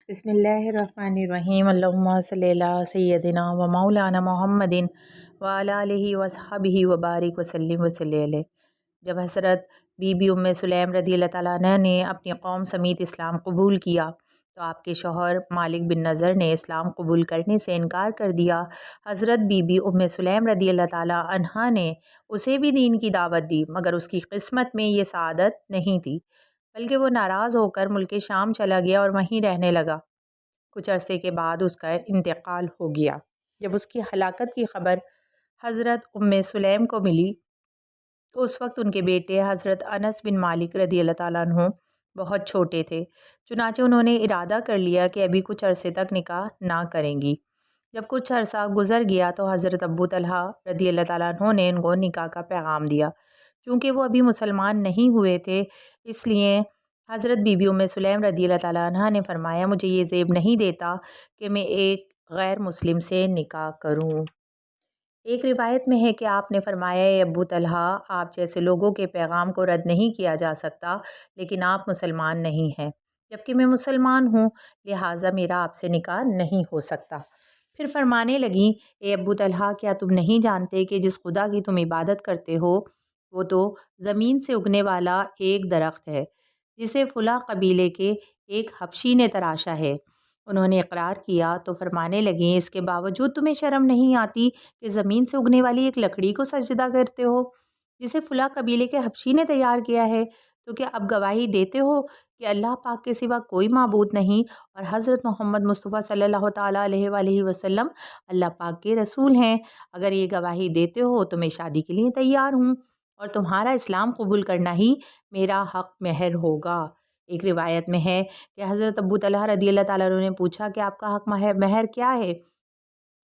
بسم اللہ الرحمن الرحیم اللہم صلی علی سیدنا و مولانا محمد وعلی آلہ وصحبہ وبارک وسلم وصلی علیہ۔ جب حضرت بی بی ام سلیم رضی اللہ تعالیٰ عنہ نے اپنی قوم سمیت اسلام قبول کیا تو آپ کے شوہر مالک بن نضر نے اسلام قبول کرنے سے انکار کر دیا۔ حضرت بی بی ام سلیم رضی اللہ تعالیٰ عنہ نے اسے بھی دین کی دعوت دی، مگر اس کی قسمت میں یہ سعادت نہیں تھی، بلکہ وہ ناراض ہو کر ملک شام چلا گیا اور وہیں رہنے لگا۔ کچھ عرصے کے بعد اس کا انتقال ہو گیا۔ جب اس کی ہلاکت کی خبر حضرت ام سلیم کو ملی تو اس وقت ان کے بیٹے حضرت انس بن مالک رضی اللہ تعالیٰ عنہ بہت چھوٹے تھے، چنانچہ انہوں نے ارادہ کر لیا کہ ابھی کچھ عرصے تک نکاح نہ کریں گی۔ جب کچھ عرصہ گزر گیا تو حضرت ابو طلحہ رضی اللہ تعالیٰ عنہ نے ان کو نکاح کا پیغام دیا۔ چونکہ وہ ابھی مسلمان نہیں ہوئے تھے، اس لیے حضرت بی بی ام سلیم رضی اللہ تعالیٰ عنہ نے فرمایا، مجھے یہ زیب نہیں دیتا کہ میں ایک غیر مسلم سے نکاح کروں۔ ایک روایت میں ہے کہ آپ نے فرمایا، اے ابو طلحہ، آپ جیسے لوگوں کے پیغام کو رد نہیں کیا جا سکتا، لیکن آپ مسلمان نہیں ہیں، جبکہ میں مسلمان ہوں، لہٰذا میرا آپ سے نکاح نہیں ہو سکتا۔ پھر فرمانے لگیں، اے ابو طلحہ، کیا تم نہیں جانتے کہ جس خدا کی تم عبادت کرتے ہو وہ تو زمین سے اگنے والا ایک درخت ہے جسے فلاں قبیلے کے ایک حبشی نے تراشا ہے۔ انہوں نے اقرار کیا تو فرمانے لگیں، اس کے باوجود تمہیں شرم نہیں آتی کہ زمین سے اگنے والی ایک لکڑی کو سجدہ کرتے ہو جسے فلاں قبیلے کے حبشی نے تیار کیا ہے؟ تو کیا اب گواہی دیتے ہو کہ اللہ پاک کے سوا کوئی معبود نہیں اور حضرت محمد مصطفیٰ صلی اللہ تعالیٰ علیہ وآلہ وسلم اللہ پاک کے رسول ہیں؟ اگر یہ گواہی دیتے ہو تو میں شادی کے لیے تیار ہوں اور تمہارا اسلام قبول کرنا ہی میرا حق مہر ہوگا۔ ایک روایت میں ہے کہ حضرت ابو طلحہ رضی اللہ تعالیٰ عنہ نے پوچھا کہ آپ کا حق مہر کیا ہے؟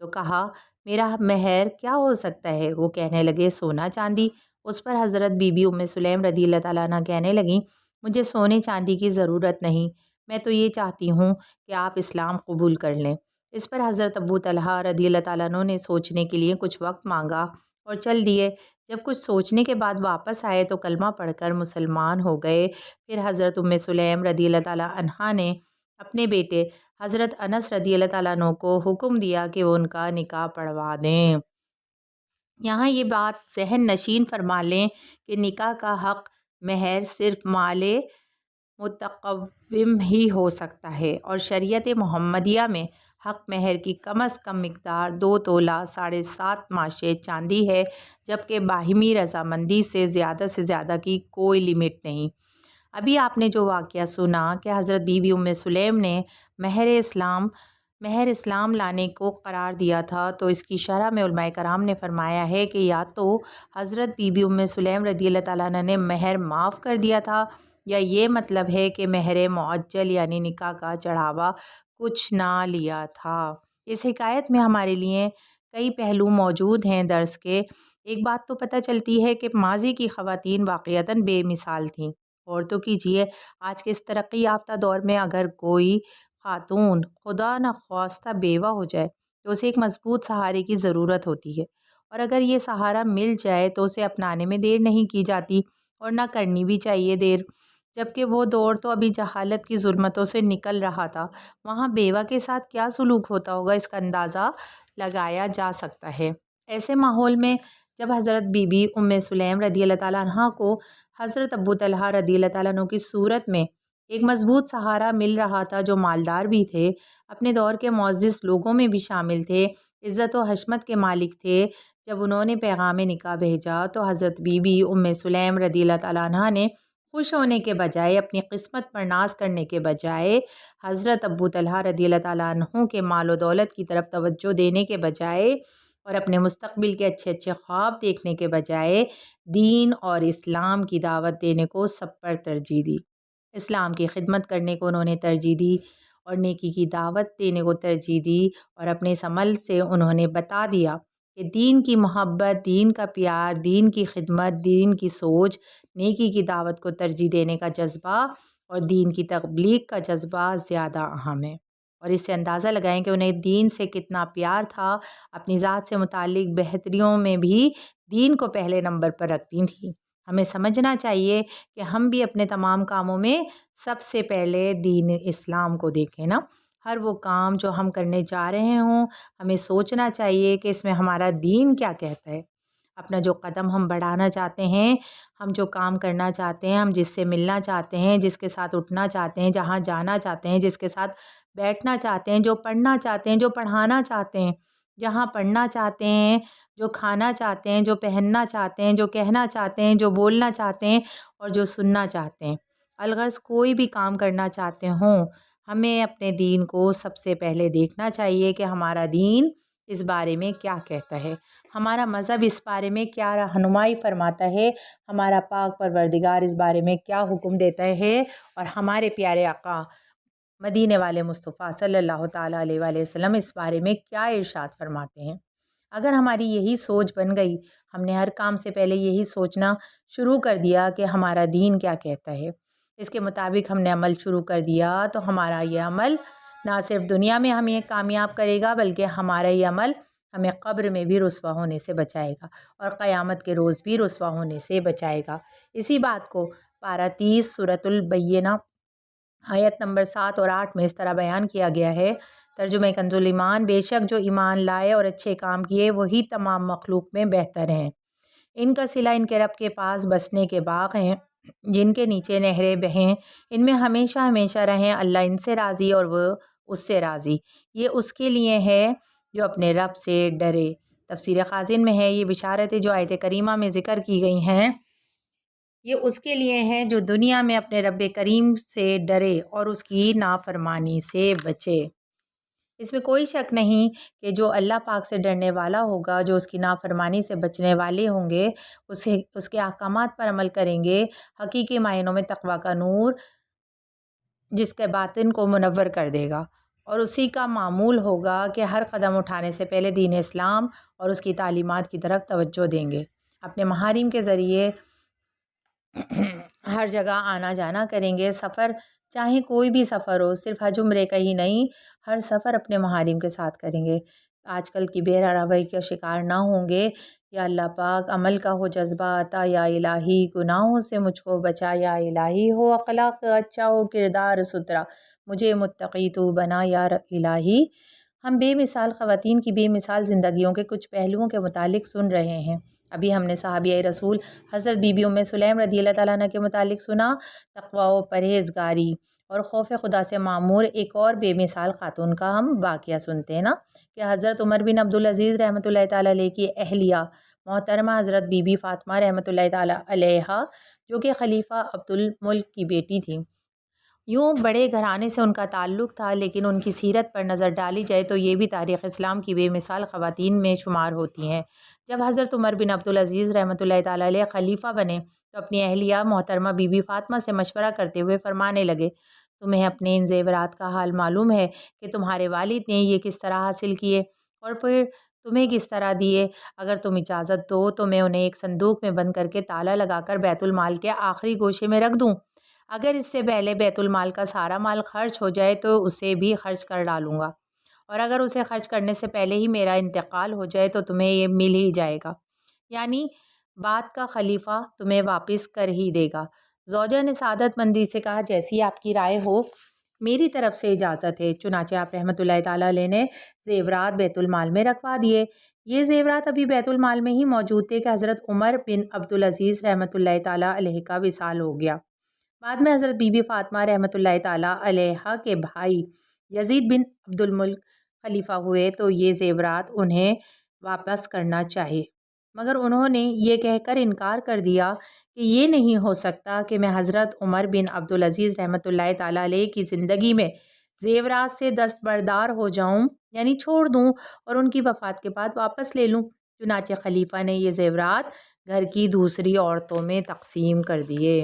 تو کہا، میرا مہر کیا ہو سکتا ہے؟ وہ کہنے لگے، سونا چاندی۔ اس پر حضرت بی بی ام سلیم رضی اللہ تعالیٰ عنہ کہنے لگیں، مجھے سونے چاندی کی ضرورت نہیں، میں تو یہ چاہتی ہوں کہ آپ اسلام قبول کر لیں۔ اس پر حضرت ابو طلحہ رضی اللہ تعالیٰ عنہ نے سوچنے کے لیے کچھ وقت مانگا اور چل دیے۔ جب کچھ سوچنے کے بعد واپس آئے تو کلمہ پڑھ کر مسلمان ہو گئے۔ پھر حضرت ام سلیم رضی اللہ تعالیٰ عنہا نے اپنے بیٹے حضرت انس رضی اللہ تعالیٰ عنہ کو حکم دیا کہ وہ ان کا نکاح پڑھوا دیں۔ یہاں یہ بات ذہن نشین فرما لیں کہ نکاح کا حق مہر صرف مال متقوم ہی ہو سکتا ہے، اور شریعت محمدیہ میں حق مہر کی کم از کم مقدار 2 تولہ 7.5 ماشے چاندی ہے، جبکہ باہمی رضامندی سے زیادہ کی کوئی لمٹ نہیں۔ ابھی آپ نے جو واقعہ سنا کہ حضرت بی بی ام سلیم نے مہر اسلام لانے کو قرار دیا تھا، تو اس کی شرح میں علماء کرام نے فرمایا ہے کہ یا تو حضرت بی بی ام سلیم رضی اللہ تعالیٰ عنہ نے مہر معاف کر دیا تھا، یا یہ مطلب ہے کہ مہر معجل یعنی نکاح کا چڑھاوا کچھ نہ لیا تھا۔ اس حکایت میں ہمارے لیے کئی پہلو موجود ہیں درس کے۔ ایک بات تو پتہ چلتی ہے کہ ماضی کی خواتین واقعتاً بے مثال تھیں۔ اور تو کیجیے، آج کے اس ترقی یافتہ دور میں اگر کوئی خاتون خدا نخواستہ بیوہ ہو جائے تو اسے ایک مضبوط سہارے کی ضرورت ہوتی ہے، اور اگر یہ سہارا مل جائے تو اسے اپنانے میں دیر نہیں کی جاتی اور نہ کرنی بھی چاہیے دیر۔ جبکہ وہ دور تو ابھی جہالت کی ظلمتوں سے نکل رہا تھا، وہاں بیوہ کے ساتھ کیا سلوک ہوتا ہوگا اس کا اندازہ لگایا جا سکتا ہے۔ ایسے ماحول میں جب حضرت بی بی ام سلیم رضی اللہ تعالیٰ عنہ کو حضرت ابو طلحہ رضی اللہ تعالیٰ عنہ کی صورت میں ایک مضبوط سہارا مل رہا تھا جو مالدار بھی تھے، اپنے دور کے معزز لوگوں میں بھی شامل تھے، عزت و حشمت کے مالک تھے، جب انہوں نے پیغام نکاح بھیجا تو حضرت بی بی ام سلیم رضی اللہ تعالیٰ عنہ نے خوش ہونے کے بجائے، اپنی قسمت پر ناز کرنے کے بجائے، حضرت ابو طلحہ رضی اللہ تعالیٰ عنہ کے مال و دولت کی طرف توجہ دینے کے بجائے اور اپنے مستقبل کے اچھے خواب دیکھنے کے بجائے دین اور اسلام کی دعوت دینے کو سب پر ترجیح دی۔ اسلام کی خدمت کرنے کو انہوں نے ترجیح دی اور نیکی کی دعوت دینے کو ترجیح دی، اور اپنے اس عمل سے انہوں نے بتا دیا کہ دین کی محبت، دین کا پیار، دین کی خدمت، دین کی سوچ، نیکی کی دعوت کو ترجیح دینے کا جذبہ اور دین کی تبلیغ کا جذبہ زیادہ اہم ہے۔ اور اس سے اندازہ لگائیں کہ انہیں دین سے کتنا پیار تھا۔ اپنی ذات سے متعلق بہتریوں میں بھی دین کو پہلے نمبر پر رکھتی تھیں۔ ہمیں سمجھنا چاہیے کہ ہم بھی اپنے تمام کاموں میں سب سے پہلے دین اسلام کو دیکھیں نا۔ ہر وہ کام جو ہم کرنے جا رہے ہوں ہمیں سوچنا چاہیے کہ اس میں ہمارا دین کیا کہتا ہے۔ اپنا جو قدم ہم بڑھانا چاہتے ہیں، ہم جو کام کرنا چاہتے ہیں، ہم جس سے ملنا چاہتے ہیں، جس کے ساتھ اٹھنا چاہتے ہیں، جہاں جانا چاہتے ہیں، جس کے ساتھ بیٹھنا چاہتے ہیں، جو پڑھنا چاہتے ہیں، جو پڑھانا چاہتے ہیں، جہاں پڑھنا چاہتے ہیں، جو کھانا چاہتے ہیں، جو پہننا چاہتے ہیں، جو کہنا چاہتے ہیں، جو بولنا چاہتے ہیں اور جو سننا چاہتے ہیں، الغرض کوئی بھی کام کرنا چاہتے ہوں، ہمیں اپنے دین کو سب سے پہلے دیکھنا چاہیے کہ ہمارا دین اس بارے میں کیا کہتا ہے، ہمارا مذہب اس بارے میں کیا رہنمائی فرماتا ہے، ہمارا پاک پروردگار اس بارے میں کیا حکم دیتا ہے، اور ہمارے پیارے آقا مدینے والے مصطفیٰ صلی اللہ تعالیٰ علیہ وآلہ وسلم اس بارے میں کیا ارشاد فرماتے ہیں۔ اگر ہماری یہی سوچ بن گئی، ہم نے ہر کام سے پہلے یہی سوچنا شروع کر دیا کہ ہمارا دین کیا کہتا ہے، اس کے مطابق ہم نے عمل شروع کر دیا، تو ہمارا یہ عمل نہ صرف دنیا میں ہمیں کامیاب کرے گا، بلکہ ہمارا یہ عمل ہمیں قبر میں بھی رسوا ہونے سے بچائے گا اور قیامت کے روز بھی رسوا ہونے سے بچائے گا۔ اسی بات کو پارہ 30 سورۃ البینہ آیت نمبر 7 اور 8 میں اس طرح بیان کیا گیا ہے، ترجمہ کنز الایمان: بے شک جو ایمان لائے اور اچھے کام کیے وہی تمام مخلوق میں بہتر ہیں، ان کا صلہ ان کے رب کے پاس بسنے کے باغ ہیں جن کے نیچے نہریں بہیں، ان میں ہمیشہ ہمیشہ رہیں، اللہ ان سے راضی اور وہ اس سے راضی، یہ اس کے لیے ہے جو اپنے رب سے ڈرے۔ تفسیر خازن میں ہے یہ بشارتیں جو آیت کریمہ میں ذکر کی گئی ہیں، یہ اس کے لیے ہیں جو دنیا میں اپنے رب کریم سے ڈرے اور اس کی نافرمانی سے بچے۔ اس میں کوئی شک نہیں کہ جو اللہ پاک سے ڈرنے والا ہوگا، جو اس کی نافرمانی سے بچنے والے ہوں گے، اس کے احکامات پر عمل کریں گے، حقیقی معنوں میں تقویٰ کا نور جس کے باطن کو منور کر دے گا، اور اسی کا معمول ہوگا کہ ہر قدم اٹھانے سے پہلے دین اسلام اور اس کی تعلیمات کی طرف توجہ دیں گے، اپنے محارم کے ذریعے ہر جگہ آنا جانا کریں گے، سفر چاہے کوئی بھی سفر ہو، صرف حج عمرے کا ہی نہیں، ہر سفر اپنے محارم کے ساتھ کریں گے، آج کل کی بے روی کا شکار نہ ہوں گے۔ یا اللہ پاک عمل کا ہو جذبہ عطا، یا الہی گناہوں سے مجھ کو بچا، یا الہی ہو اخلاق اچھا، ہو کردار ستھرا، مجھے متقی تو بنا یا الہی۔ ہم بے مثال خواتین کی بے مثال زندگیوں کے کچھ پہلوؤں کے متعلق سن رہے ہیں۔ ابھی ہم نے صحابیہ رسول حضرت بی بی ام سلیم رضی اللہ تعالیٰ عنہ کے متعلق سنا، تقویٰ و پرہیزگاری اور خوف خدا سے معمور ایک اور بے مثال خاتون کا ہم واقعہ سنتے ہیں نا، کہ حضرت عمر بن عبدالعزیز رحمۃ اللہ تعالیٰ علیہ کی اہلیہ محترمہ حضرت بی بی فاطمہ رحمۃ اللہ تعالیٰ علیہا، جو کہ خلیفہ عبد الملک کی بیٹی تھیں، یوں بڑے گھرانے سے ان کا تعلق تھا، لیکن ان کی سیرت پر نظر ڈالی جائے تو یہ بھی تاریخ اسلام کی بے مثال خواتین میں شمار ہوتی ہیں۔ جب حضرت عمر بن عبدالعزیز رحمۃ اللہ تعالیٰ علیہ خلیفہ بنے تو اپنی اہلیہ محترمہ بی بی فاطمہ سے مشورہ کرتے ہوئے فرمانے لگے، تمہیں اپنے ان زیورات کا حال معلوم ہے کہ تمہارے والد نے یہ کس طرح حاصل کیے اور پھر تمہیں کس طرح دیے؟ اگر تم اجازت دو تو میں انہیں ایک صندوق میں بند کر کے تالا لگا کر بیت المال کے آخری گوشے میں رکھ دوں، اگر اس سے پہلے بیت المال کا سارا مال خرچ ہو جائے تو اسے بھی خرچ کر ڈالوں گا، اور اگر اسے خرچ کرنے سے پہلے ہی میرا انتقال ہو جائے تو تمہیں یہ مل ہی جائے گا، یعنی بات کا خلیفہ تمہیں واپس کر ہی دے گا۔ زوجہ نے سعادت مندی سے کہا، جیسی آپ کی رائے ہو، میری طرف سے اجازت ہے۔ چنانچہ آپ رحمۃ اللہ تعالیٰ علیہ نے زیورات بیت المال میں رکھوا دیے۔ یہ زیورات ابھی بیت المال میں ہی موجود تھے کہ حضرت عمر بن عبدالعزیز رحمۃ اللہ تعالیٰ علیہ کا وصال ہو گیا۔ بعد میں حضرت بی بی فاطمہ رحمۃ اللہ تعالیٰ علیہ کے بھائی یزید بن عبد الملک خلیفہ ہوئے تو یہ زیورات انہیں واپس کرنا چاہیے، مگر انہوں نے یہ کہہ کر انکار کر دیا کہ یہ نہیں ہو سکتا کہ میں حضرت عمر بن عبدالعزیز رحمۃ اللہ تعالیٰ علیہ کی زندگی میں زیورات سے دستبردار ہو جاؤں، یعنی چھوڑ دوں اور ان کی وفات کے بعد واپس لے لوں۔ چنانچہ خلیفہ نے یہ زیورات گھر کی دوسری عورتوں میں تقسیم کر دیے۔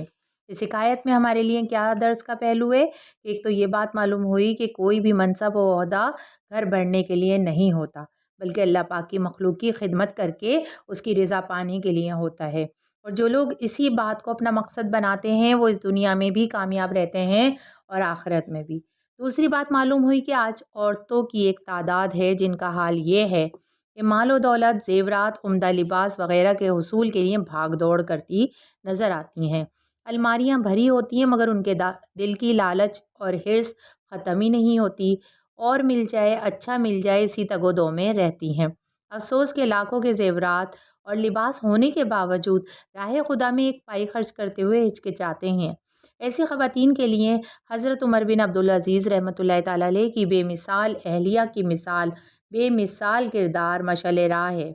اس حکایت میں ہمارے لیے کیا درس کا پہلو ہے؟ ایک تو یہ بات معلوم ہوئی کہ کوئی بھی منصب و عہدہ گھر بھرنے کے لیے نہیں ہوتا، بلکہ اللہ پاک کی مخلوق کی خدمت کر کے اس کی رضا پانے کے لیے ہوتا ہے، اور جو لوگ اسی بات کو اپنا مقصد بناتے ہیں وہ اس دنیا میں بھی کامیاب رہتے ہیں اور آخرت میں بھی۔ دوسری بات معلوم ہوئی کہ آج عورتوں کی ایک تعداد ہے جن کا حال یہ ہے کہ مال و دولت، زیورات، عمدہ لباس وغیرہ کے حصول کے لیے بھاگ دوڑ کرتی نظر آتی ہیں، الماریاں بھری ہوتی ہیں مگر ان کے دل کی لالچ اور حرص ختم ہی نہیں ہوتی، اور مل جائے اچھا مل جائے اسی تگ و دو میں رہتی ہیں۔ افسوس کے لاکھوں کے زیورات اور لباس ہونے کے باوجود راہ خدا میں ایک پائی خرچ کرتے ہوئے ہچکچاتے ہیں۔ ایسی خواتین کے لیے حضرت عمر بن عبدالعزیز رحمۃ اللہ تعالیٰ علیہ کی بے مثال اہلیہ کی مثال، بے مثال کردار مشعل راہ ہے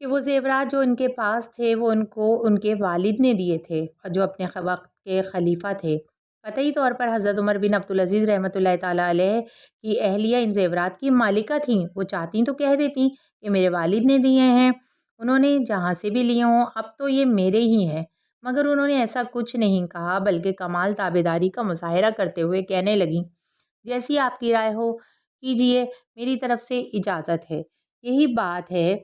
کہ وہ زیورات جو ان کے پاس تھے وہ ان کو ان کے والد نے دیے تھے اور جو اپنے وقت کے خلیفہ تھے۔ قطعی طور پر حضرت عمر بن عبدالعزیز رحمۃ اللہ تعالیٰ علیہ کی اہلیہ ان زیورات کی مالکہ تھیں۔ وہ چاہتیں تو کہہ دیتی کہ میرے والد نے دیے ہیں، انہوں نے جہاں سے بھی لیے ہوں اب تو یہ میرے ہی ہیں، مگر انہوں نے ایسا کچھ نہیں کہا بلکہ کمال تابعداری کا مظاہرہ کرتے ہوئے کہنے لگیں، جیسی آپ کی رائے ہو کیجئے، میری طرف سے اجازت ہے۔ یہی بات ہے،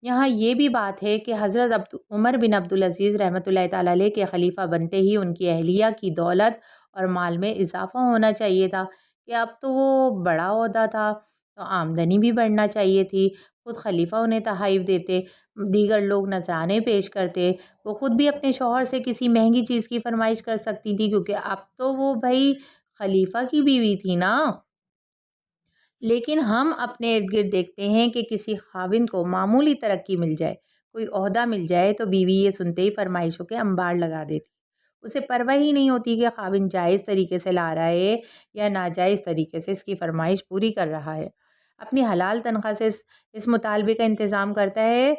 یہاں یہ بھی بات ہے کہ حضرت عمر بن عبدالعزیز رحمۃ اللہ تعالیٰ علیہ کے خلیفہ بنتے ہی ان کی اہلیہ کی دولت اور مال میں اضافہ ہونا چاہیے تھا کہ اب تو وہ بڑا عہدہ تھا تو آمدنی بھی بڑھنا چاہیے تھی۔ خود خلیفہ انہیں تحائف دیتے، دیگر لوگ نذرانے پیش کرتے، وہ خود بھی اپنے شوہر سے کسی مہنگی چیز کی فرمائش کر سکتی تھی کیونکہ اب تو وہ بھائی خلیفہ کی بیوی تھی نا۔ لیکن ہم اپنے ارد گرد دیکھتے ہیں کہ کسی خاوند کو معمولی ترقی مل جائے، کوئی عہدہ مل جائے تو بیوی یہ سنتے ہی فرمائشوں کے انبار لگا دیتی، اسے پرواہ ہی نہیں ہوتی کہ خاوند جائز طریقے سے لا رہا ہے یا ناجائز طریقے سے اس کی فرمائش پوری کر رہا ہے، اپنی حلال تنخواہ سے اس مطالبے کا انتظام کرتا ہے،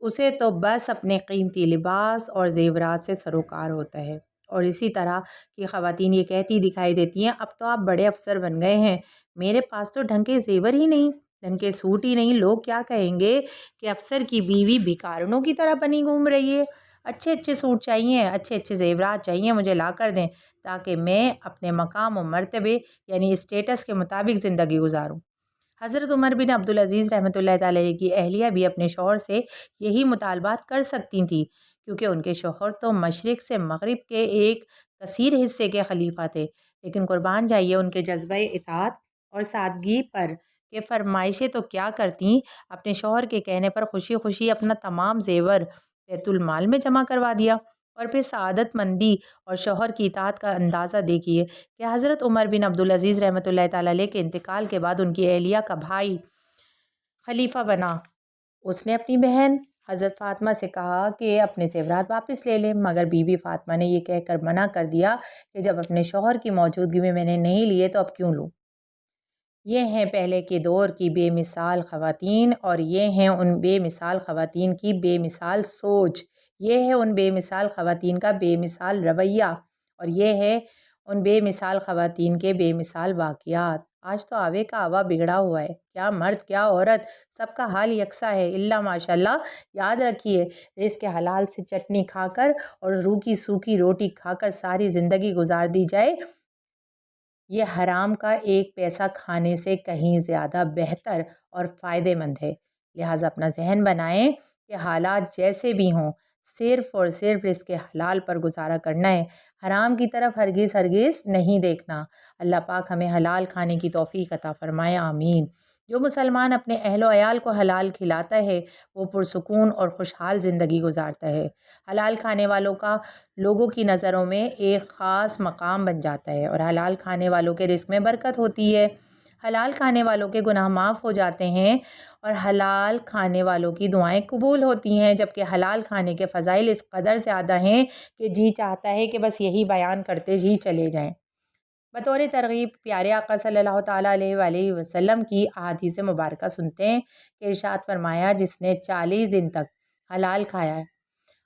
اسے تو بس اپنے قیمتی لباس اور زیورات سے سروکار ہوتا ہے۔ اور اسی طرح کی خواتین یہ کہتی دکھائی دیتی ہیں، اب تو آپ بڑے افسر بن گئے ہیں، میرے پاس تو ڈھنگ کے زیور ہی نہیں، ڈھنگ کے سوٹ ہی نہیں، لوگ کیا کہیں گے کہ افسر کی بیوی بھکارنوں کی طرح بنی گھوم رہی ہے۔ اچھے اچھے سوٹ چاہیے، اچھے اچھے زیورات چاہیے، مجھے لا کر دیں تاکہ میں اپنے مقام و مرتبے یعنی اسٹیٹس کے مطابق زندگی گزاروں۔ حضرت عمر بن عبدالعزیز رحمۃ اللہ تعالیٰ علیہ کی اہلیہ بھی اپنے شوہر سے یہی مطالبات کر سکتی تھیں کیونکہ ان کے شوہر تو مشرق سے مغرب کے ایک کثیر حصے کے خلیفہ تھے، لیکن قربان جائیے ان کے جذبہ اطاعت اور سادگی پر کہ فرمائشیں تو کیا کرتیں، اپنے شوہر کے کہنے پر خوشی خوشی اپنا تمام زیور بیت المال میں جمع کروا دیا۔ اور پھر سعادت مندی اور شوہر کی اطاعت کا اندازہ دیکھیے کہ حضرت عمر بن عبدالعزیز رحمۃ اللہ تعالیٰ علیہ کے انتقال کے بعد ان کی اہلیہ کا بھائی خلیفہ بنا۔ اس نے اپنی بہن حضرت فاطمہ سے کہا کہ اپنے زیورات واپس لے لیں، مگر بی بی فاطمہ نے یہ کہہ کر منع کر دیا کہ جب اپنے شوہر کی موجودگی میں نے نہیں لیے تو اب کیوں لوں۔ یہ ہیں پہلے کے دور کی بے مثال خواتین، اور یہ ہیں ان بے مثال خواتین کی بے مثال سوچ، یہ ہے ان بے مثال خواتین کا بے مثال رویہ، اور یہ ہے ان بے مثال خواتین کے بے مثال واقعات۔ آج تو آوے کا آوا بگڑا ہوا ہے، کیا مرد کیا عورت سب کا حال یکساں ہے، الا ماشاء اللہ۔ یاد رکھیے، رزق حلال سے چٹنی کھا کر اور روکھی سوکھی روٹی کھا کر ساری زندگی گزار دی جائے، یہ حرام کا ایک پیسہ کھانے سے کہیں زیادہ بہتر اور فائدے مند ہے۔ لہٰذا اپنا ذہن بنائیں کہ حالات جیسے بھی ہوں، صرف اور صرف رزق حلال پر گزارا کرنا ہے، حرام کی طرف ہرگز ہرگز نہیں دیکھنا۔ اللہ پاک ہمیں حلال کھانے کی توفیق عطا فرمائے، آمین۔ جو مسلمان اپنے اہل و عیال کو حلال کھلاتا ہے وہ پرسکون اور خوشحال زندگی گزارتا ہے۔ حلال کھانے والوں کا لوگوں کی نظروں میں ایک خاص مقام بن جاتا ہے، اور حلال کھانے والوں کے رزق میں برکت ہوتی ہے، حلال کھانے والوں کے گناہ معاف ہو جاتے ہیں، اور حلال کھانے والوں کی دعائیں قبول ہوتی ہیں، جبکہ حلال کھانے کے فضائل اس قدر زیادہ ہیں کہ جی چاہتا ہے کہ بس یہی بیان کرتے ہی چلے جائیں۔ بطور ترغیب پیارے آقا صلی اللہ تعالیٰ علیہ وآلہ وسلم کی احادیث مبارکہ سنتے ہیں کہ ارشاد فرمایا، جس نے 40 دن تک حلال کھایا ہے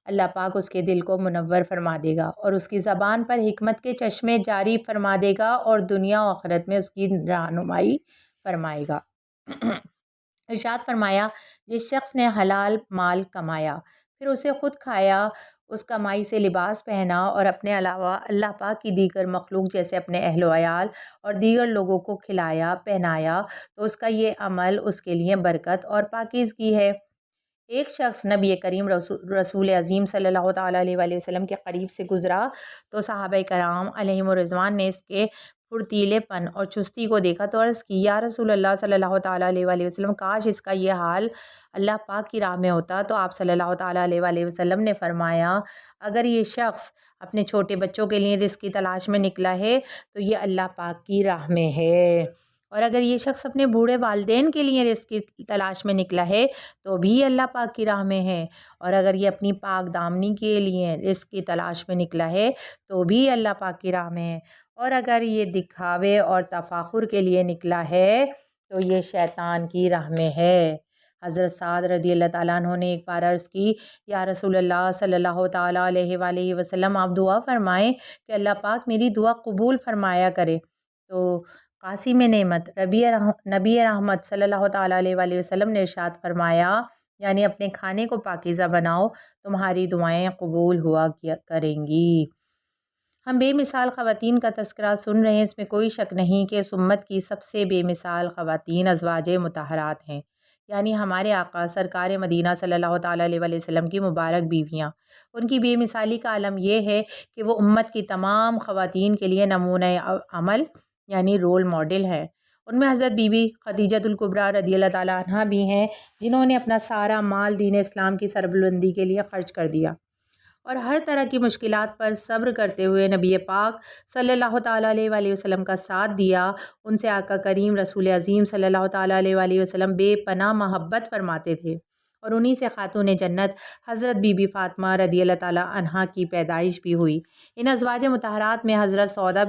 اللہ پاک اس کے دل کو منور فرما دے گا اور اس کی زبان پر حکمت کے چشمے جاری فرما دے گا اور دنیا و آخرت میں اس کی رہنمائی فرمائے گا۔ ارشاد فرمایا، جس شخص نے حلال مال کمایا پھر اسے خود کھایا، اس کمائی سے لباس پہنا اور اپنے علاوہ اللہ پاک کی دیگر مخلوق جیسے اپنے اہل و عیال اور دیگر لوگوں کو کھلایا پہنایا، تو اس کا یہ عمل اس کے لیے برکت اور پاکیزگی ہے۔ ایک شخص نبی کریم رسول عظیم صلی اللہ تعالیٰ علیہ وآلہ وسلم کے قریب سے گزرا تو صحابہ کرام علیہم الرضوان نے اس کے پھرتیلے پن اور چستی کو دیکھا تو عرض کی، یا رسول اللہ صلی اللہ تعالیٰ علیہ وآلہ وسلم، کاش اس کا یہ حال اللہ پاک کی راہ میں ہوتا۔ تو آپ صلی اللہ تعالیٰ علیہ وآلہ وسلم نے فرمایا، اگر یہ شخص اپنے چھوٹے بچوں کے لیے رزق کی تلاش میں نکلا ہے تو یہ اللہ پاک کی راہ میں ہے۔ اور اگر یہ شخص اپنے بوڑھے والدین کے لیے رزق کی تلاش میں نکلا ہے تو بھی اللہ پاک کی راہ میں ہے، اور اگر یہ اپنی پاک دامنی کے لیے رزق کی تلاش میں نکلا ہے تو بھی اللہ پاک کی راہ میں ہے، اور اگر یہ دکھاوے اور تفاخر کے لیے نکلا ہے تو یہ شیطان کی راہ میں ہے۔ حضرت سعد رضی اللہ تعالیٰ عنہ نے ایک بار عرض کی، یا رسول اللہ صلی اللہ تعالیٰ علیہ وآلہ وسلم، آپ دعا فرمائیں کہ اللہ پاک میری دعا قبول فرمایا کرے۔ تو قاسم نعمت نبی رحمت صلی اللہ تعالیٰ علیہ وآلہ وسلم نے ارشاد فرمایا، یعنی اپنے کھانے کو پاکیزہ بناؤ، تمہاری دعائیں قبول ہوا کریں گی۔ ہم بے مثال خواتین کا تذکرہ سن رہے ہیں، اس میں کوئی شک نہیں کہ اس امت کی سب سے بے مثال خواتین ازواج مطہرات ہیں، یعنی ہمارے آقا سرکار مدینہ صلی اللہ تعالیٰ علیہ وآلہ وسلم کی مبارک بیویاں۔ ان کی بے مثالی کا عالم یہ ہے کہ وہ امت کی تمام خواتین کے لیے نمونہ عمل یعنی رول ماڈل ہے۔ ان میں حضرت بی بی خدیجۃ الکبریٰ رضی اللہ تعالیٰ عنہ بھی ہیں، جنہوں نے اپنا سارا مال دین اسلام کی سربلندی کے لیے خرچ کر دیا اور ہر طرح کی مشکلات پر صبر کرتے ہوئے نبی پاک صلی اللہ تعالیٰ علیہ وآلہ وسلم کا ساتھ دیا۔ ان سے آقا کریم رسول عظیم صلی اللہ تعالیٰ علیہ وآلہ وسلم بے پناہ محبت فرماتے تھے، اور انہی سے خاتون جنت حضرت بی بی فاطمہ رضی اللہ تعالیٰ عنہا کی پیدائش بھی ہوئی۔ ان ازواج مطہرات میں حضرت سودا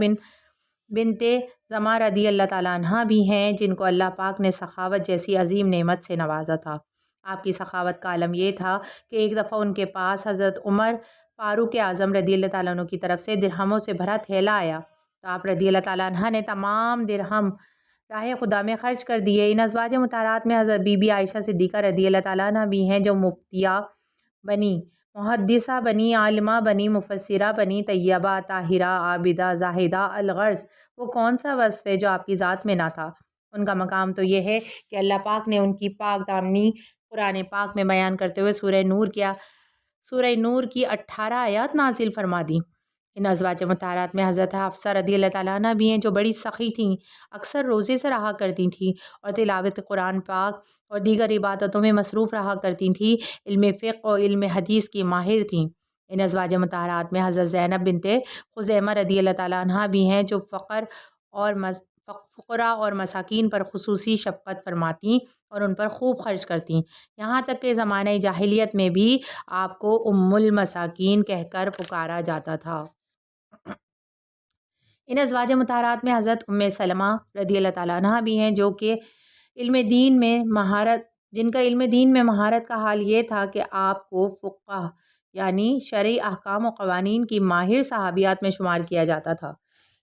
بنت زمعہ رضی اللہ تعالیٰ عنہا بھی ہیں، جن کو اللہ پاک نے سخاوت جیسی عظیم نعمت سے نوازا تھا۔ آپ کی سخاوت کا عالم یہ تھا کہ ایک دفعہ ان کے پاس حضرت عمر فاروق اعظم رضی اللہ تعالیٰ عنہ کی طرف سے درہموں سے بھرا تھیلا آیا، تو آپ رضی اللہ تعالیٰ عنہ نے تمام درہم راہ خدا میں خرچ کر دیے۔ ان ازواج مطہرات میں حضرت بی بی عائشہ صدیقہ رضی اللہ تعالیٰ عنہ بھی ہیں، جو مفتیہ بنی، محدثہ بنی، عالمہ بنی، مفسرہ بنی، طیبہ، طاہرہ، عابدہ، زاہدہ، الغرض وہ کون سا وصف ہے جو آپ کی ذات میں نہ تھا۔ ان کا مقام تو یہ ہے کہ اللہ پاک نے ان کی پاک دامنی قرآن پاک میں بیان کرتے ہوئے سورہ نور کی 18 آیات نازل فرما دیں۔ ان ازواج مطہرات میں حضرت حفصہ رضی اللہ تعالیٰ عنہ بھی ہیں، جو بڑی سخی تھیں، اکثر روزے سے رہا کرتی تھیں اور تلاوت قرآن پاک اور دیگر عبادتوں میں مصروف رہا کرتی تھیں، علم فقہ اور علم حدیث کی ماہر تھیں۔ ان ازواج مطہرات میں حضرت زینب بنت خزیمہ رضی اللہ تعالیٰ عنہ بھی ہیں، جو فقراء اور مساکین پر خصوصی شفقت فرماتیں اور ان پر خوب خرچ کرتیں، یہاں تک کہ زمانہ جاہلیت میں بھی آپ کو ام المساکین کہہ کر پکارا جاتا تھا۔ ان ازواج مطہرات میں حضرت ام سلمہ رضی اللہ تعالیٰ عنہ بھی ہیں، جن کا علم دین میں مہارت کا حال یہ تھا کہ آپ کو فقہ یعنی شرعی احکام و قوانین کی ماہر صحابیات میں شمار کیا جاتا تھا۔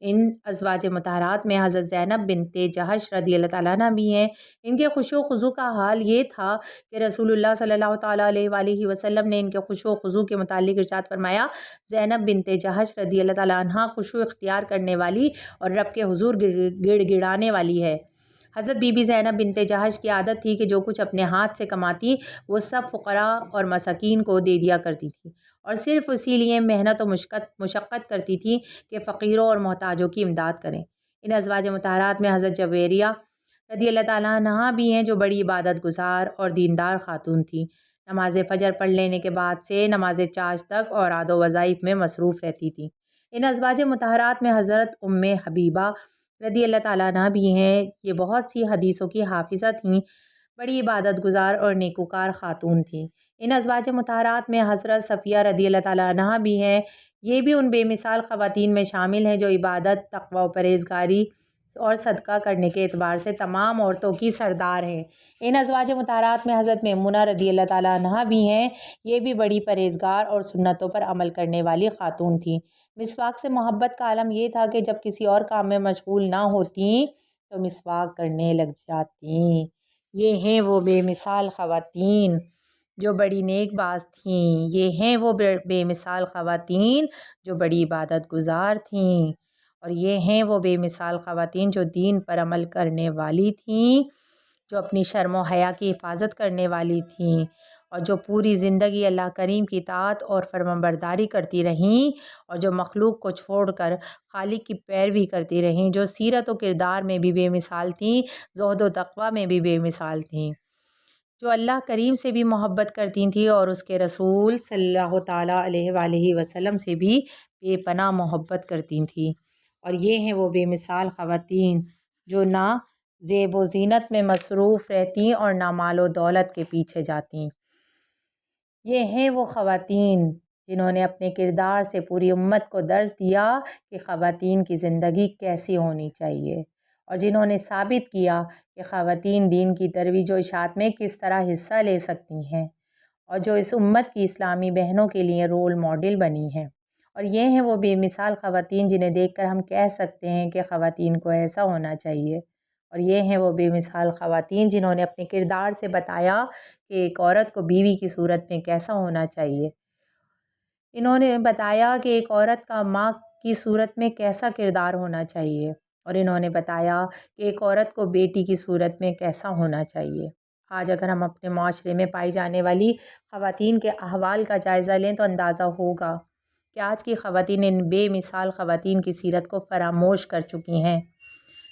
ان ازواج مطہرات میں حضرت زینب بنت جہش رضی اللہ تعالیٰ عنہ بھی ہیں۔ ان کے خشوع و خضوع کا حال یہ تھا کہ رسول اللہ صلی اللہ تعالیٰ علیہ وآلہ وسلم نے ان کے خشوع و خضوع کے متعلق ارشاد فرمایا، زینب بنت جہش رضی اللہ تعالیٰ عنہ خشوع اختیار کرنے والی اور رب کے حضور گڑ گڑانے والی ہے۔ حضرت بی بی زینب بنت جہش کی عادت تھی کہ جو کچھ اپنے ہاتھ سے کماتی وہ سب فقراء اور مساکین کو دے دیا کرتی تھی، اور صرف اسی لیے محنت و مشقت کرتی تھی کہ فقیروں اور محتاجوں کی امداد کریں۔ ان ازواج مطہرات میں حضرت جویریہ رضی اللہ تعالیٰ عنہ بھی ہیں، جو بڑی عبادت گزار اور دیندار خاتون تھیں، نماز فجر پڑھ لینے کے بعد سے نماز چاش تک اوراد و وظائف میں مصروف رہتی تھیں۔ ان ازواج مطہرات میں حضرت ام حبیبہ رضی اللہ تعالیٰ عنہ بھی ہیں، یہ بہت سی حدیثوں کی حافظہ تھیں، بڑی عبادت گزار اور نیکوکار خاتون تھیں۔ ان ازواج مطہرات میں حضرت صفیہ رضی اللہ تعالیٰ عنہ بھی ہیں، یہ بھی ان بے مثال خواتین میں شامل ہیں جو عبادت، تقوی و پرہیزگاری اور صدقہ کرنے کے اعتبار سے تمام عورتوں کی سردار ہیں۔ ان ازواج مطہرات میں حضرت میمونہ رضی اللہ تعالیٰ عنہ بھی ہیں، یہ بھی بڑی پرہیزگار اور سنتوں پر عمل کرنے والی خاتون تھیں۔ مسواک سے محبت کا عالم یہ تھا کہ جب کسی اور کام میں مشغول نہ ہوتیں تو مسواک کرنے لگ جاتیں۔ یہ ہیں وہ بے مثال خواتین جو بڑی نیک باز تھیں، یہ ہیں وہ بے مثال خواتین جو بڑی عبادت گزار تھیں، اور یہ ہیں وہ بے مثال خواتین جو دین پر عمل کرنے والی تھیں، جو اپنی شرم و حیا کی حفاظت کرنے والی تھیں، اور جو پوری زندگی اللہ کریم کی اطاعت اور فرمانبرداری کرتی رہیں، اور جو مخلوق کو چھوڑ کر خالق کی پیروی کرتی رہیں، جو سیرت و کردار میں بھی بے مثال تھیں، زہد و تقوی میں بھی بے مثال تھیں، جو اللہ کریم سے بھی محبت کرتی تھیں اور اس کے رسول صلی اللہ تعالیٰ علیہ وآلہ وسلم سے بھی بے پناہ محبت کرتی تھیں۔ اور یہ ہیں وہ بے مثال خواتین جو نہ زیب و زینت میں مصروف رہتیں اور نہ مال و دولت کے پیچھے جاتیں۔ یہ ہیں وہ خواتین جنہوں نے اپنے کردار سے پوری امت کو درس دیا کہ خواتین کی زندگی کیسی ہونی چاہیے، اور جنہوں نے ثابت کیا کہ خواتین دین کی ترویج و اشاعت میں کس طرح حصہ لے سکتی ہیں، اور جو اس امت کی اسلامی بہنوں کے لیے رول ماڈل بنی ہیں۔ اور یہ ہیں وہ بے مثال خواتین جنہیں دیکھ کر ہم کہہ سکتے ہیں کہ خواتین کو ایسا ہونا چاہیے، اور یہ ہیں وہ بے مثال خواتین جنہوں نے اپنے کردار سے بتایا کہ ایک عورت کو بیوی کی صورت میں کیسا ہونا چاہیے۔ انہوں نے بتایا کہ ایک عورت کا ماں کی صورت میں کیسا کردار ہونا چاہیے، اور انہوں نے بتایا کہ ایک عورت کو بیٹی کی صورت میں کیسا ہونا چاہیے۔ آج اگر ہم اپنے معاشرے میں پائی جانے والی خواتین کے احوال کا جائزہ لیں تو اندازہ ہوگا کہ آج کی خواتین ان بے مثال خواتین کی سیرت کو فراموش کر چکی ہیں،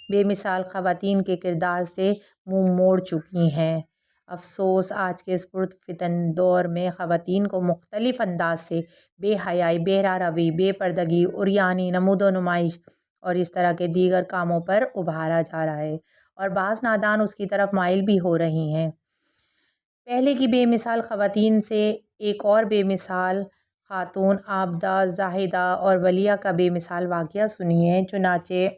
بے مثال خواتین کے کردار سے منہ موڑ چکی ہیں۔ افسوس آج کے اس پرفتن دور میں خواتین کو مختلف انداز سے بے حیائی، بے روی، بے پردگی، عریانی، نمود و نمائش اور اس طرح کے دیگر کاموں پر ابھارا جا رہا ہے، اور بعض نادان اس کی طرف مائل بھی ہو رہی ہیں۔ پہلے کی بے مثال خواتین سے ایک اور بے مثال خاتون عابدہ، زاہدہ اور ولیہ کا بے مثال واقعہ سنیے۔ چنانچہ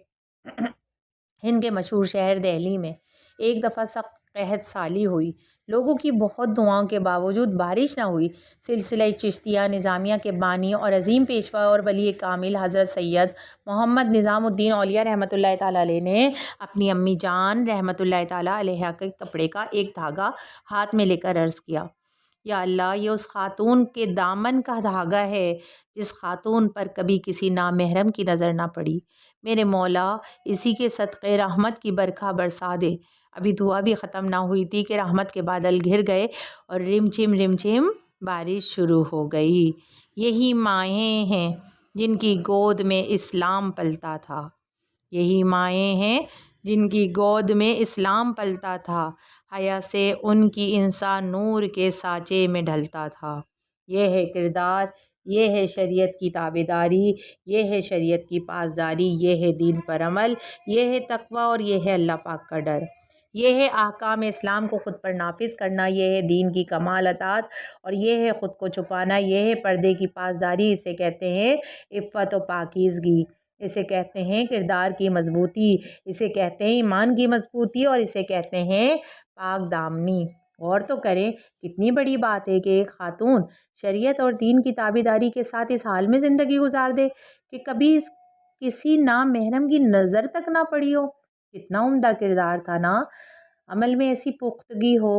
ہند کے مشہور شہر دہلی میں ایک دفعہ سخت قحط سالی ہوئی، لوگوں کی بہت دعاؤں کے باوجود بارش نہ ہوئی۔ سلسلہ چشتیہ نظامیہ کے بانی اور عظیم پیشوا اور ولی کامل حضرت سید محمد نظام الدین اولیاء رحمۃ اللہ تعالیٰ علیہ نے اپنی امی جان رحمۃ اللہ تعالیٰ علیہ کے کپڑے کا ایک دھاگا ہاتھ میں لے کر عرض کیا، یا اللہ، یہ اس خاتون کے دامن کا دھاگا ہے جس خاتون پر کبھی کسی نامحرم کی نظر نہ پڑی۔ میرے مولا، اسی کے صدقے رحمت کی برکھا برسا دے۔ ابھی دعا بھی ختم نہ ہوئی تھی کہ رحمت کے بادل گھر گئے اور رم چم بارش شروع ہو گئی۔ یہی مائیں ہیں جن کی گود میں اسلام پلتا تھا، یہی مائیں ہیں جن کی گود میں اسلام پلتا تھا، حیا سے ان کی انسان نور کے سانچے میں ڈھلتا تھا۔ یہ ہے کردار، یہ ہے شریعت کی تابعداری، یہ ہے شریعت کی پاسداری، یہ ہے دین پر عمل، یہ ہے تقوی اور یہ ہے اللہ پاک کا ڈر، یہ ہے احکام اسلام کو خود پر نافذ کرنا، یہ ہے دین کی کمال اطاعت، اور یہ ہے خود کو چھپانا، یہ ہے پردے کی پاسداری۔ اسے کہتے ہیں عفت و پاکیزگی، اسے کہتے ہیں کردار کی مضبوطی، اسے کہتے ہیں ایمان کی مضبوطی، اور اسے کہتے ہیں پاک دامنی۔ غور تو کریں، کتنی بڑی بات ہے کہ ایک خاتون شریعت اور دین کی تابعداری کے ساتھ اس حال میں زندگی گزار دے کہ کبھی کسی نامحرم کی نظر تک نہ پڑی ہو۔ کتنا عمدہ کردار تھا نا۔ عمل میں ایسی پختگی ہو،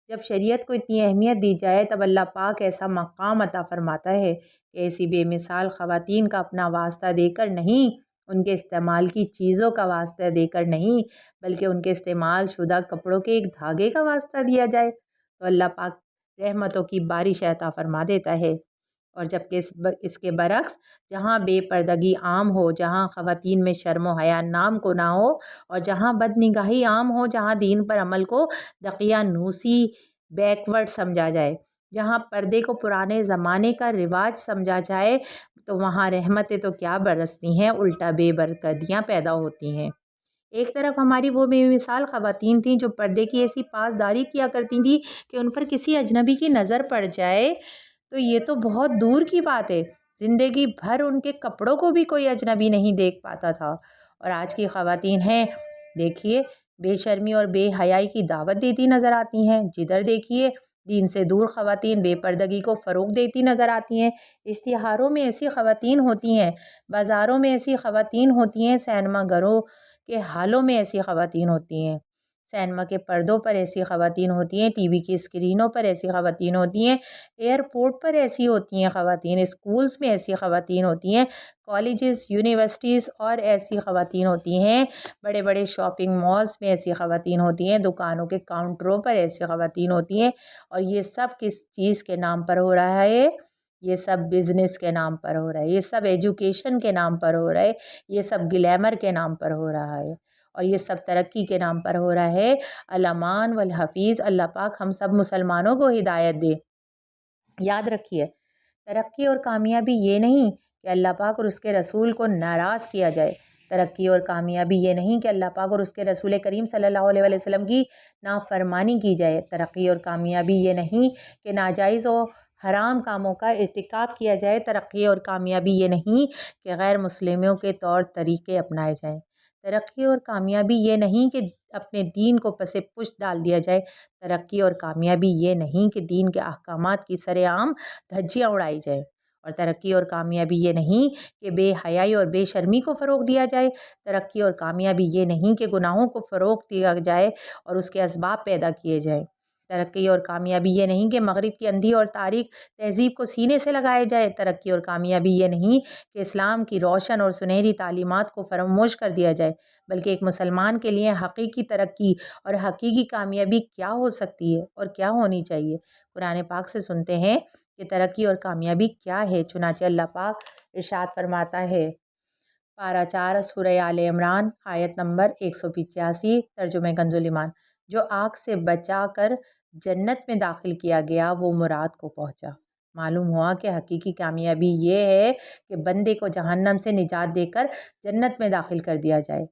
جب شریعت کو اتنی اہمیت دی جائے تب اللہ پاک ایسا مقام عطا فرماتا ہے کہ ایسی بے مثال خواتین کا اپنا واسطہ دے کر نہیں، ان کے استعمال کی چیزوں کا واسطہ دے کر نہیں، بلکہ ان کے استعمال شدہ کپڑوں کے ایک دھاگے کا واسطہ دیا جائے تو اللہ پاک رحمتوں کی بارش عطا فرما دیتا ہے۔ اور جبکہ اس کے برعکس جہاں بے پردگی عام ہو، جہاں خواتین میں شرم و حیا نام کو نہ ہو، اور جہاں بد نگاہی عام ہو، جہاں دین پر عمل کو دقیانوسی بیکورڈ سمجھا جائے، جہاں پردے کو پرانے زمانے کا رواج سمجھا جائے، تو وہاں رحمتیں تو کیا برستی ہیں، الٹا بے برکتیاں پیدا ہوتی ہیں۔ ایک طرف ہماری وہ بے مثال خواتین تھیں جو پردے کی ایسی پاسداری کیا کرتی تھیں کہ ان پر کسی اجنبی کی نظر پڑ جائے تو یہ تو بہت دور کی بات ہے، زندگی بھر ان کے کپڑوں کو بھی کوئی اجنبی نہیں دیکھ پاتا تھا۔ اور آج کی خواتین ہیں، دیکھیے، بے شرمی اور بے حیائی کی دعوت دیتی نظر آتی ہیں، جدھر دیکھیے دین سے دور خواتین بے پردگی کو فروغ دیتی نظر آتی ہیں۔ اشتہاروں میں ایسی خواتین ہوتی ہیں، بازاروں میں ایسی خواتین ہوتی ہیں، سینما گھروں کے حالوں میں ایسی خواتین ہوتی ہیں، سینما کے پردوں پر ایسی خواتین ہوتی ہیں، ٹی وی کی اسکرینوں پر ایسی خواتین ہوتی ہیں، ایئرپورٹ پر ایسی ہوتی ہیں خواتین، اسکولز میں ایسی خواتین ہوتی ہیں، کالجز، یونیورسٹیز اور ایسی خواتین ہوتی ہیں، بڑے بڑے شاپنگ مالز میں ایسی خواتین ہوتی ہیں، دکانوں کے کاؤنٹروں پر ایسی خواتین ہوتی ہیں، اور یہ سب کس چیز کے نام پر ہو رہا ہے؟ یہ سب بزنس کے نام پر ہو رہا ہے، یہ سب ایجوکیشن کے نام پر ہو رہا ہے، یہ سب گلیمر کے نام پر ہو رہا ہے، اور یہ سب ترقی کے نام پر ہو رہا ہے۔ الامان والحفیظ، اللہ پاک ہم سب مسلمانوں کو ہدایت دے۔ یاد رکھیے، ترقی اور کامیابی یہ نہیں کہ اللہ پاک اور اس کے رسول کو ناراض کیا جائے، ترقی اور کامیابی یہ نہیں کہ اللہ پاک اور اس کے رسول کریم صلی اللہ علیہ وسلم کی نافرمانی کی جائے۔ ترقی اور کامیابی یہ نہیں کہ ناجائز و حرام کاموں کا ارتکاب کیا جائے۔ ترقی اور کامیابی یہ نہیں کہ غیر مسلموں کے طور طریقے اپنائے جائیں۔ ترقی اور کامیابی یہ نہیں کہ اپنے دین کو پس پشت ڈال دیا جائے۔ ترقی اور کامیابی یہ نہیں کہ دین کے احکامات کی سر عام دھجیاں اڑائی جائیں۔ اور ترقی اور کامیابی یہ نہیں کہ بے حیائی اور بے شرمی کو فروغ دیا جائے۔ ترقی اور کامیابی یہ نہیں کہ گناہوں کو فروغ دیا جائے اور اس کے اسباب پیدا کیے جائیں۔ ترقی اور کامیابی یہ نہیں کہ مغرب کی اندھی اور تاریک تہذیب کو سینے سے لگایا جائے۔ ترقی اور کامیابی یہ نہیں کہ اسلام کی روشن اور سنہری تعلیمات کو فراموش کر دیا جائے، بلکہ ایک مسلمان کے لیے حقیقی ترقی اور حقیقی کامیابی کیا ہو سکتی ہے اور کیا ہونی چاہیے۔ قرآن پاک سے سنتے ہیں کہ ترقی اور کامیابی کیا ہے۔ چنانچہ اللہ پاک ارشاد فرماتا ہے، پارہ 4 سورہ آل عمران آیت نمبر 185، ترجمہ کنز ایمان، جو آگ سے بچا کر جنت میں داخل کیا گیا وہ مراد کو پہنچا۔ معلوم ہوا کہ حقیقی کامیابی یہ ہے کہ بندے کو جہنم سے نجات دے کر جنت میں داخل کر دیا جائے۔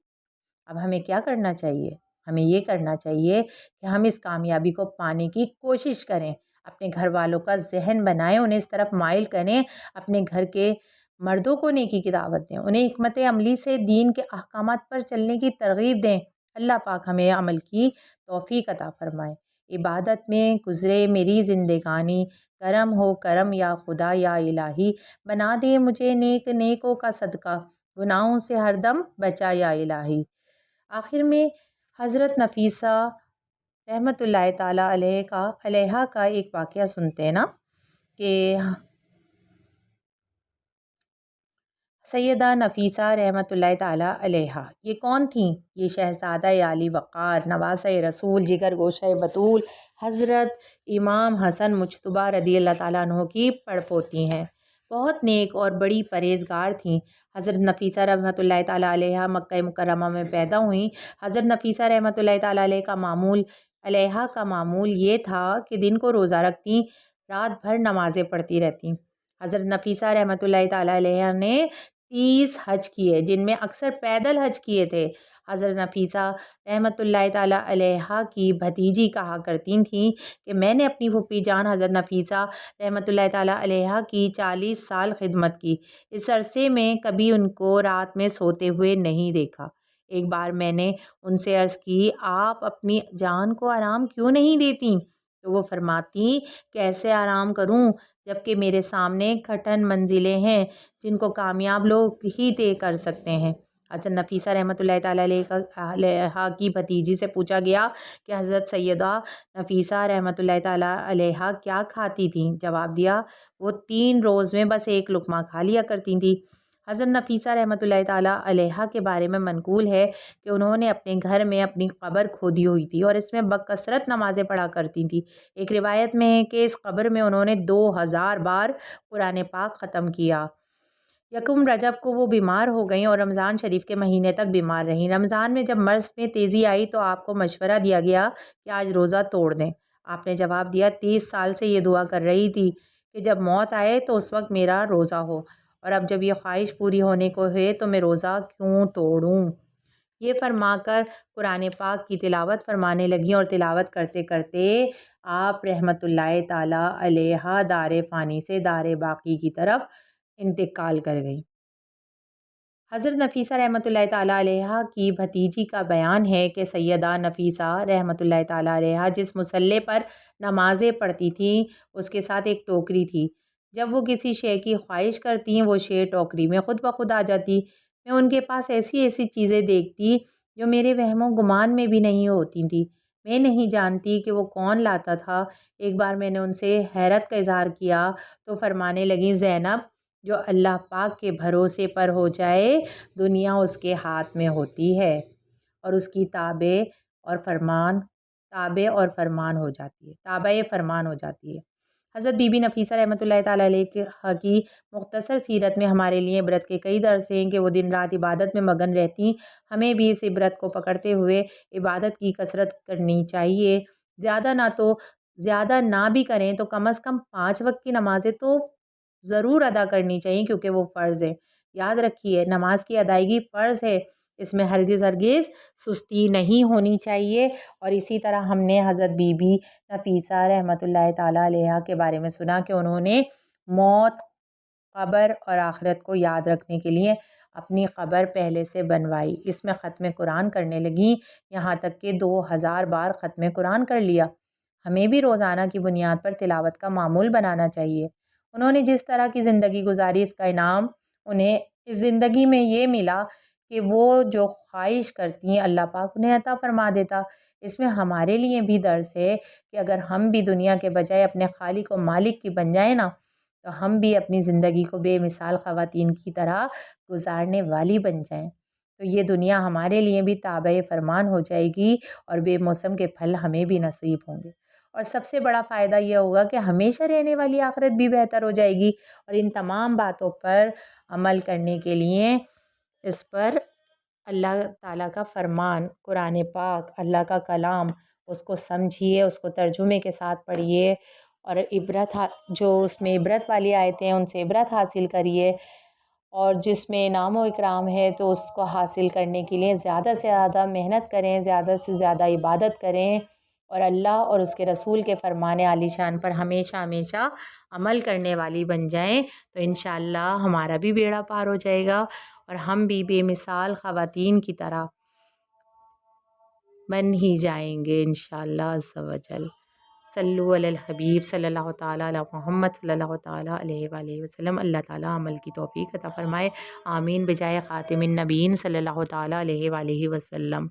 اب ہمیں کیا کرنا چاہیے؟ ہمیں یہ کرنا چاہیے کہ ہم اس کامیابی کو پانے کی کوشش کریں، اپنے گھر والوں کا ذہن بنائیں، انہیں اس طرف مائل کریں، اپنے گھر کے مردوں کو نیکی کی دعوت دیں، انہیں حکمت عملی سے دین کے احکامات پر چلنے کی ترغیب دیں۔ اللہ پاک ہمیں عمل کی توفیق عطا فرمائے۔ عبادت میں گزرے میری زندگانی، کرم ہو کرم یا خدا یا الہی، بنا دے مجھے نیک نیکوں کا صدقہ، گناہوں سے ہر دم بچا یا الہی۔ آخر میں حضرت نفیسہ رحمۃ اللہ تعالیٰ علیہا کا ایک واقعہ سنتے ہیں نا، کہ سیدہ نفیسہ رحمۃ اللہ تعالیٰ علیہا یہ کون تھیں؟ یہ شہزادہ عالی وقار، نواسہ رسول، جگر گوشہ بطول حضرت امام حسن مجتبیٰ رضی اللہ تعالیٰ عنہ کی پڑپوتی ہیں۔ بہت نیک اور بڑی پرہیزگار تھیں۔ حضرت نفیسہ رحمۃ اللہ تعالیٰ علیہا مکہ مکرمہ میں پیدا ہوئیں۔ حضرت نفیسہ رحمۃ اللہ تعالیٰ علیہا کا معمول یہ تھا کہ دن کو روزہ رکھتیں، رات بھر نمازیں پڑھتی رہتیں۔ حضرت نفیسہ رحمۃ اللہ تعالیٰ علیہا نے 30 حج کیے، جن میں اکثر پیدل حج کیے تھے۔ حضرت نفیسہ رحمۃ اللہ تعالیٰ علیہا کی بھتیجی کہا کرتی تھیں کہ میں نے اپنی پھوپھی جان حضرت نفیسہ رحمۃ اللہ تعالیٰ علیہا کی 40 سال خدمت کی، اس عرصے میں کبھی ان کو رات میں سوتے ہوئے نہیں دیکھا۔ ایک بار میں نے ان سے عرض کی، آپ اپنی جان کو آرام کیوں نہیں دیتی؟ تو وہ فرماتی، کیسے آرام کروں جبکہ میرے سامنے کٹھن منزلیں ہیں جن کو کامیاب لوگ ہی طے کر سکتے ہیں۔ حضرت نفیسہ رحمۃ اللہ تعالیٰ علیہا کی بھتیجی سے پوچھا گیا کہ حضرت سیدہ نفیسہ رحمۃ اللہ تعالیٰ علیہا کیا کھاتی تھیں؟ جواب دیا، وہ 3 روز میں بس 1 لقمہ کھا لیا کرتی تھیں۔ حضرت نفیسہ رحمۃ اللہ تعالیٰ علیہا کے بارے میں منقول ہے کہ انہوں نے اپنے گھر میں اپنی قبر کھودی ہوئی تھی اور اس میں بکثرت نمازیں پڑھا کرتی تھیں۔ ایک روایت میں ہے کہ اس قبر میں انہوں نے 2000 بار قرآن پاک ختم کیا۔ یکم رجب کو وہ بیمار ہو گئیں اور رمضان شریف کے مہینے تک بیمار رہیں۔ رمضان میں جب مرض میں تیزی آئی تو آپ کو مشورہ دیا گیا کہ آج روزہ توڑ دیں۔ آپ نے جواب دیا، 30 سال سے یہ دعا کر رہی تھی کہ جب موت آئے تو اس وقت میرا روزہ ہو، اور اب جب یہ خواہش پوری ہونے کو ہے تو میں روزہ کیوں توڑوں؟ یہ فرما کر قرآن پاک کی تلاوت فرمانے لگیں، اور تلاوت کرتے کرتے آپ رحمۃ اللہ تعالیٰ علیہا دار فانی سے دار باقی کی طرف انتقال کر گئیں۔ حضرت نفیسہ رحمۃ اللہ تعالیٰ علیہا کی بھتیجی کا بیان ہے کہ سیدہ نفیسہ رحمۃ اللہ تعالیٰ علیہا جس مصلے پر نمازیں پڑھتی تھیں اس کے ساتھ ایک ٹوکری تھی۔ جب وہ کسی شے کی خواہش کرتی وہ شے ٹوکری میں خود بخود آ جاتی۔ میں ان کے پاس ایسی ایسی چیزیں دیکھتی جو میرے وہم و گمان میں بھی نہیں ہوتی تھیں۔ میں نہیں جانتی کہ وہ کون لاتا تھا۔ ایک بار میں نے ان سے حیرت کا اظہار کیا تو فرمانے لگیں، زینب، جو اللہ پاک کے بھروسے پر ہو جائے دنیا اس کے ہاتھ میں ہوتی ہے اور اس کی تابع اور فرمان ہو جاتی ہے۔ حضرت بی بی نفیسہ رحمۃ اللہ تعالیٰ علیہ کی مختصر سیرت میں ہمارے لیے عبرت کے کئی درس ہیں کہ وہ دن رات عبادت میں مگن رہتی۔ ہمیں بھی اس عبرت کو پکڑتے ہوئے عبادت کی کثرت کرنی چاہیے۔ زیادہ نہ بھی کریں تو کم از کم 5 وقت کی نمازیں تو ضرور ادا کرنی چاہیے، کیونکہ وہ فرض ہیں۔ یاد رکھیے نماز کی ادائیگی فرض ہے، اس میں ہرگز سستی نہیں ہونی چاہیے۔ اور اسی طرح ہم نے حضرت بی بی نفیسہ رحمۃ اللہ تعالیٰ علیہ کے بارے میں سنا کہ انہوں نے موت، قبر اور آخرت کو یاد رکھنے کے لیے اپنی قبر پہلے سے بنوائی، اس میں ختم قرآن کرنے لگیں، یہاں تک کہ 2000 بار ختم قرآن کر لیا۔ ہمیں بھی روزانہ کی بنیاد پر تلاوت کا معمول بنانا چاہیے۔ انہوں نے جس طرح کی زندگی گزاری، اس کا انعام انہیں اس زندگی میں یہ ملا کہ وہ جو خواہش کرتی ہیں اللہ پاک انہیں عطا فرما دیتا۔ اس میں ہمارے لیے بھی درس ہے کہ اگر ہم بھی دنیا کے بجائے اپنے خالق و مالک کی بن جائیں نا، تو ہم بھی اپنی زندگی کو بے مثال خواتین کی طرح گزارنے والی بن جائیں، تو یہ دنیا ہمارے لیے بھی تابع فرمان ہو جائے گی اور بے موسم کے پھل ہمیں بھی نصیب ہوں گے۔ اور سب سے بڑا فائدہ یہ ہوگا کہ ہمیشہ رہنے والی آخرت بھی بہتر ہو جائے گی۔ اور ان تمام باتوں پر عمل کرنے کے لیے اس پر اللہ تعالیٰ کا فرمان، قرآن پاک، اللہ کا کلام، اس کو سمجھیے، اس کو ترجمے کے ساتھ پڑھیے، اور جو اس میں عبرت والی آیتیں ہیں ان سے عبرت حاصل کریے، اور جس میں انعام و اکرام ہے تو اس کو حاصل کرنے کے لیے زیادہ سے زیادہ محنت کریں، زیادہ سے زیادہ عبادت کریں، اور اللہ اور اس کے رسول کے فرمان عالی شان پر ہمیشہ ہمیشہ عمل کرنے والی بن جائیں، تو انشاءاللہ ہمارا بھی بیڑا پار ہو جائے گا اور ہم بھی بے مثال خواتین کی طرح بن ہی جائیں گے انشاءاللہ عز و جل۔ صلو علی الحبیب صلی اللہ تعالیٰ علی محمد صلی اللہ تعالیٰ علیہ وآلہ وسلم۔ اللہ تعالیٰ عمل کی توفیق عطا فرمائے، آمین بجائے خاتم النبیین صلی اللہ تعالیٰ علیہ وآلہ وسلم۔